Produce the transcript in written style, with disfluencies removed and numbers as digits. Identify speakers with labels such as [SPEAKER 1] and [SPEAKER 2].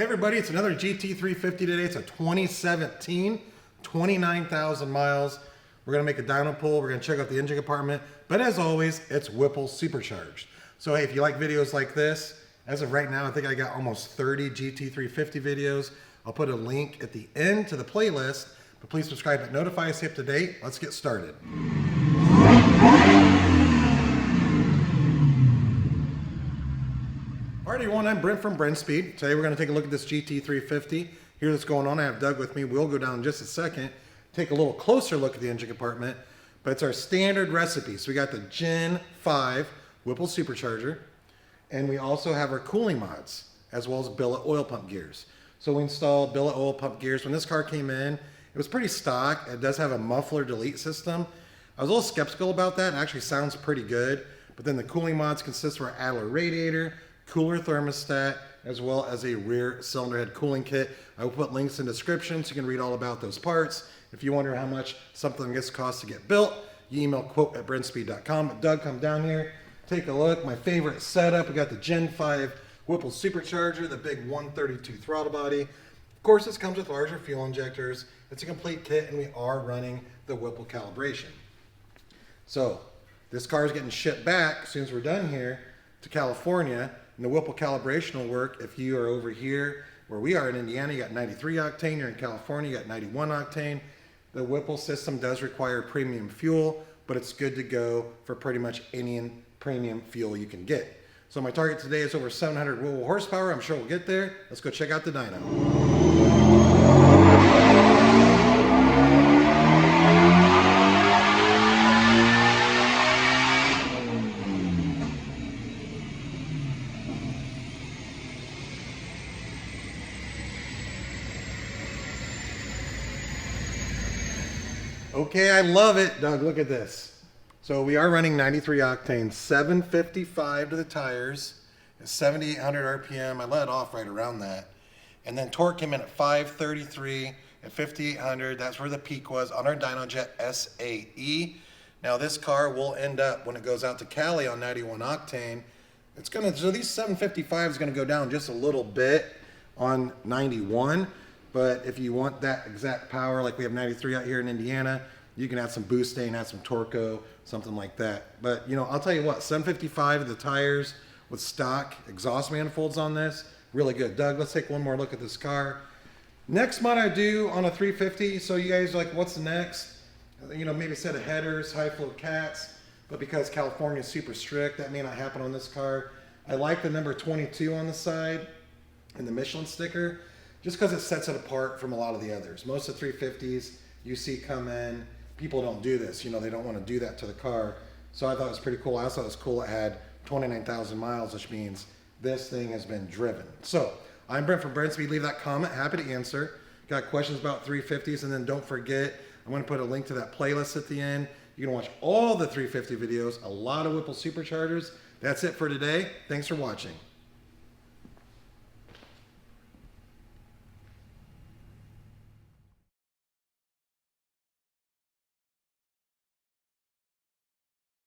[SPEAKER 1] Hey everybody, it's another GT350 today. It's a 2017, 29,000 miles. We're gonna make a dyno pull. We're gonna check out the engine compartment. But as always, it's Whipple Supercharged. So hey, if you like videos like this, as of right now, I think I got almost 30 GT350 videos. I'll put a link at the end to the playlist, but please subscribe and notify us up to date. Let's get started. Alright everyone, I'm Brent from Brenspeed. Today we're going to take a look at this GT350. Here's what's going on. I have Doug with me. We'll go down in just a second, take a little closer look at the engine compartment. But it's our standard recipe. So we got the Gen 5 Whipple Supercharger, and we also have our cooling mods, as well as billet oil pump gears. So we installed billet oil pump gears. When this car came in, it was pretty stock. It does have a muffler delete system. I was a little skeptical about that. It actually sounds pretty good. But then the cooling mods consist of our Adler radiator, cooler thermostat, as well as a rear cylinder head cooling kit. I will put links in the description so you can read all about those parts. If you wonder how much something like this costs to get built, you email quote@brenspeed.com. But Doug, come down here, take a look. My favorite setup, we got the Gen 5 Whipple Supercharger, the big 132 throttle body. Of course, this comes with larger fuel injectors. It's a complete kit, and we are running the Whipple calibration. So this car is getting shipped back as soon as we're done here to California. And the Whipple calibration will work if you are over here where we are in Indiana. You got 93 octane. You're in California, you got 91 octane. The Whipple system does require premium fuel, but it's good to go for pretty much any premium fuel you can get. So my target today is over 700 Whipple horsepower. I'm sure we'll get there. Let's go check out the dyno. Okay, I love it. Doug, look at this. So we are running 93 octane, 755 to the tires, 7,800 RPM. I let it off right around that. And then torque came in at 533 at 5,800. That's where the peak was on our DynoJet SAE. Now this car will end up, when it goes out to Cali on 91 octane, so these 755 is gonna go down just a little bit on 91. But if you want that exact power, like we have 93 out here in Indiana, you can add some boosting, add some Torco, something like that. But you know, I'll tell you what, 755 the tires with stock exhaust manifolds on this, really good. Doug, let's take one more look at this car. Next mod I do on a 350, so you guys are like, what's next? You know, maybe a set of headers, high flow cats, but because California is super strict, that may not happen on this car. I like the number 22 on the side and the Michelin sticker, just because it sets it apart from a lot of the others. Most of the 350s you see come in, people don't do this. You know, they don't want to do that to the car. So I thought it was pretty cool. I also thought it was cool it had 29,000 miles, which means this thing has been driven. So I'm Brent from Brenspeed. Leave that comment. Happy to answer. Got questions about 350s, and then don't forget, I'm going to put a link to that playlist at the end. You can watch all the 350 videos, a lot of Whipple Superchargers. That's it for today. Thanks for watching.